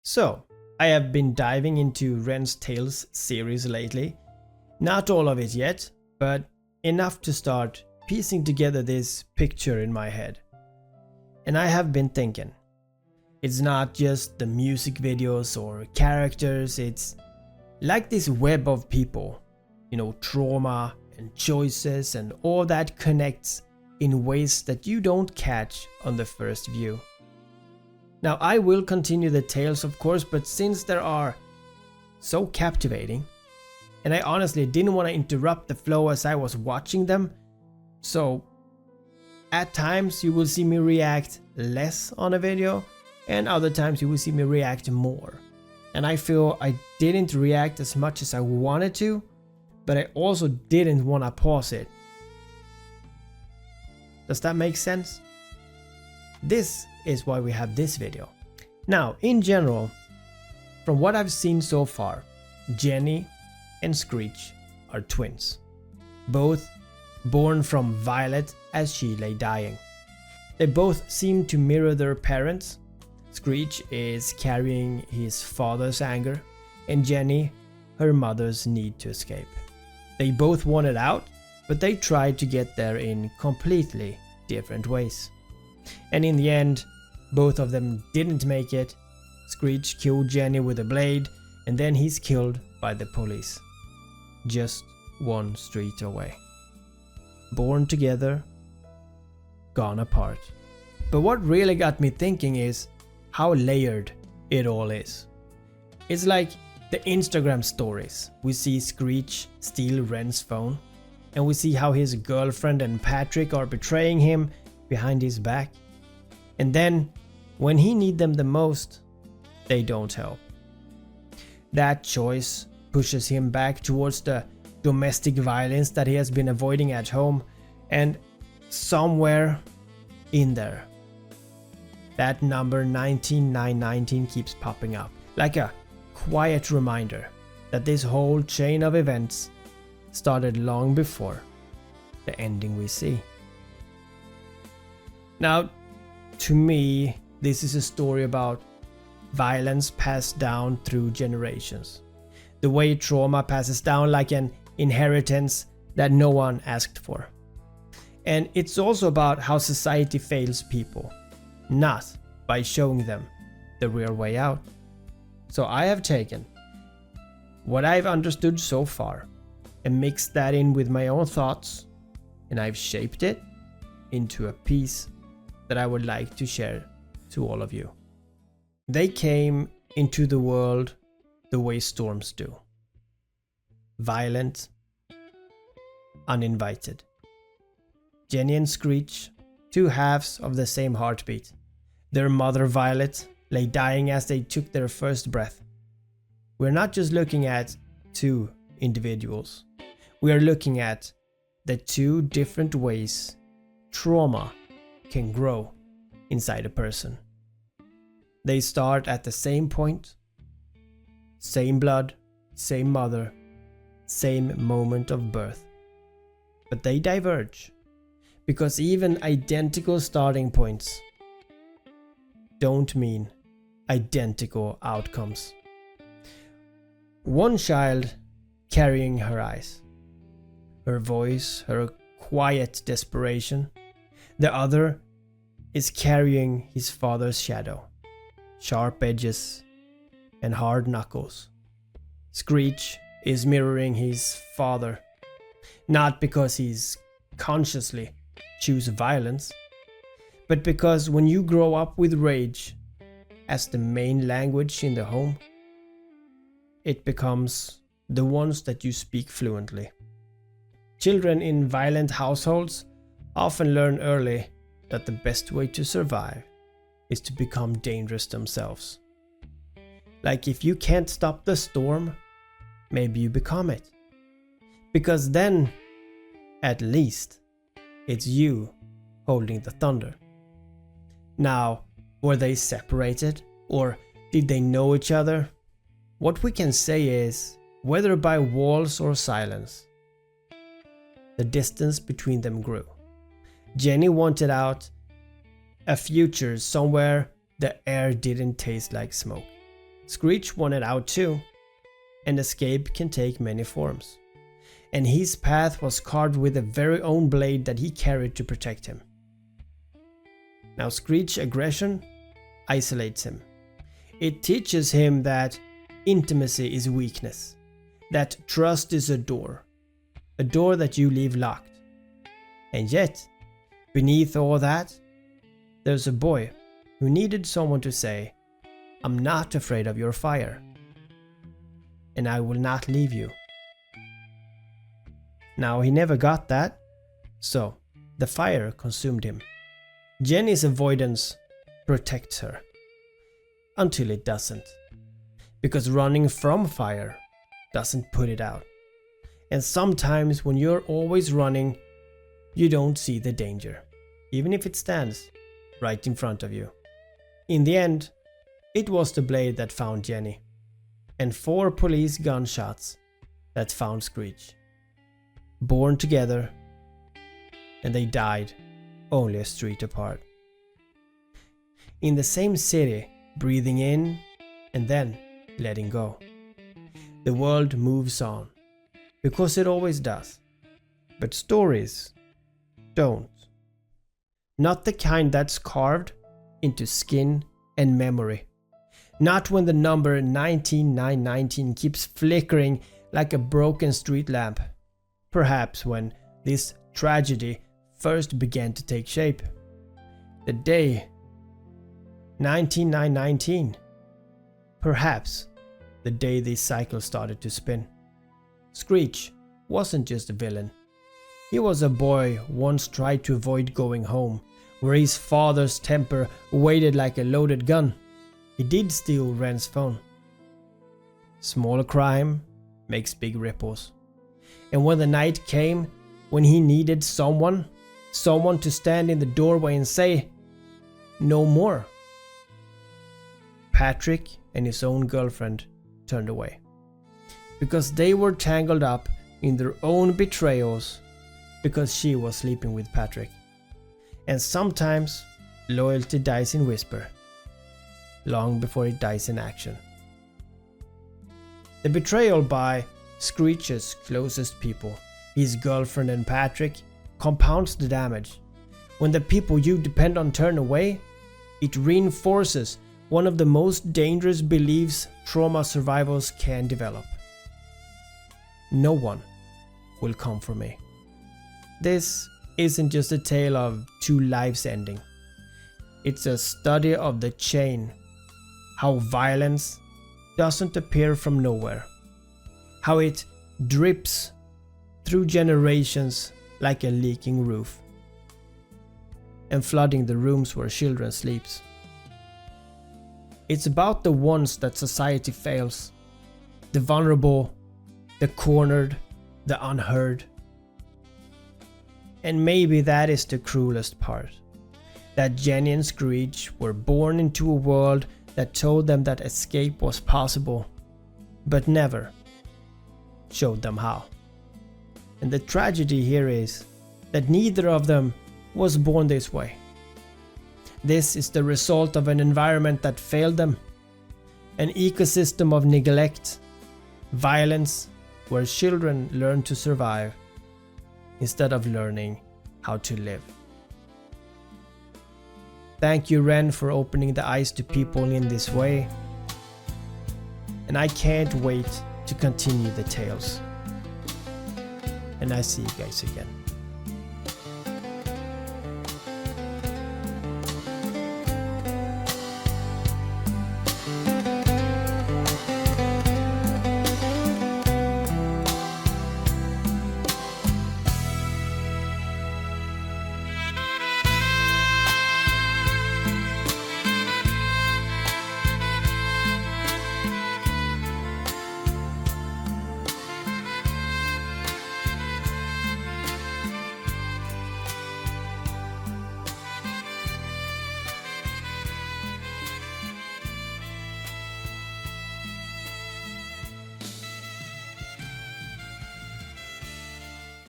So, I have been diving into Ren Tales series lately. Not all of it yet, but enough to start piecing together this picture in my head. And I have been thinking, it's not just the music videos or characters, it's like this web of people, trauma and choices and all that connects in ways that you don't catch on the first view. Now, I will continue the tales, of course, but since they are so captivating, and I honestly didn't want to interrupt the flow as I was watching them, so at times you will see me react less on a video, and other times you will see me react more. And I feel I didn't react as much as I wanted to, but I also didn't want to pause it. Does that make sense? This is why we have this video. Now, in general, from what I've seen so far, Jenny and Screech are twins, both born from Violet as she lay dying. They both seem to mirror their parents. Screech is carrying his father's anger, and Jenny her mother's need to escape. They both wanted out, but they tried to get there in completely different ways. And in the end, both of them didn't make it. Screech killed Jenny with a blade, and then he's killed by the police. Just one street away. Born together, gone apart. But what really got me thinking is how layered it all is. It's like the Instagram stories. We see Screech steal Ren's phone, and we see how his girlfriend and Patrick are betraying him behind his back. And then, when he needs them the most, they don't help. That choice pushes him back towards the domestic violence that he has been avoiding at home, and somewhere in there, that number 19919 keeps popping up, like a quiet reminder that this whole chain of events started long before the ending we see. Now, to me, this is a story about violence passed down through generations. The way trauma passes down like an inheritance that no one asked for. And it's also about how society fails people, not by showing them the real way out. So I have taken what I've understood so far and mixed that in with my own thoughts, and I've shaped it into a piece that I would like to share to all of you. They came into the world the way storms do. Violent, uninvited. Jenny and Screech, two halves of the same heartbeat. Their mother Violet lay dying as they took their first breath. We're not just looking at two individuals. We are looking at the two different ways trauma can grow inside a person. They start at the same point, same blood, same mother, same moment of birth. But they diverge, because even identical starting points don't mean identical outcomes. One child carrying her eyes, her voice, her quiet desperation. The other is carrying his father's shadow, sharp edges and hard knuckles. Screech is mirroring his father, not because he's consciously choose violence, but because when you grow up with rage as the main language in the home, it becomes the ones that you speak fluently. Children in violent households often learn early that the best way to survive is to become dangerous themselves. Like if you can't stop the storm, maybe you become it. Because then, at least, it's you holding the thunder. Now, were they separated? Or did they know each other? What we can say is, whether by walls or silence, the distance between them grew. Jenny wanted out, a future somewhere the air didn't taste like smoke. Screech wanted out too, and escape can take many forms. And his path was carved with a very own blade that he carried to protect him. Now Screech's aggression isolates him. It teaches him that intimacy is weakness, that trust is a door that you leave locked. And yet, beneath all that, there's a boy who needed someone to say, "I'm not afraid of your fire, and I will not leave you." Now he never got that, so the fire consumed him. Jenny's avoidance protects her, until it doesn't, because running from fire doesn't put it out. And sometimes when you're always running, you don't see the danger, even if it stands right in front of you. In the end, it was the blade that found Jenny, and 4 police gunshots that found Screech. Born together, and they died only a street apart. In the same city, breathing in and then letting go. The world moves on, because it always does. But stories don't. Not the kind that's carved into skin and memory. Not when the number 19919 keeps flickering like a broken street lamp. Perhaps when this tragedy first began to take shape. The day 19919. Perhaps the day this cycle started to spin. Screech wasn't just a villain. He was a boy who once tried to avoid going home, where his father's temper waited like a loaded gun. He did steal Ren's phone. Small crime makes big ripples. And when the night came, when he needed someone to stand in the doorway and say, "No more," Patrick and his own girlfriend turned away, because they were tangled up in their own betrayals, because she was sleeping with Patrick. And sometimes loyalty dies in whisper, long before it dies in action. The betrayal by Screech's closest people, his girlfriend and Patrick, compounds the damage. When the people you depend on turn away, it reinforces one of the most dangerous beliefs trauma survivors can develop. No one will come for me. This isn't just a tale of 2 lives ending. It's a study of the chain, how violence doesn't appear from nowhere, how it drips through generations like a leaking roof, and flooding the rooms where children sleeps. It's about the ones that society fails, the vulnerable, the cornered, the unheard. And maybe that is the cruelest part, that Jenny and Screech were born into a world that told them that escape was possible, but never showed them how. And the tragedy here is that neither of them was born this way. This is the result of an environment that failed them, an ecosystem of neglect, violence, where children learn to survive instead of learning how to live. Thank you, Ren, for opening the eyes to people in this way. And I can't wait to continue the tales. And I see you guys again.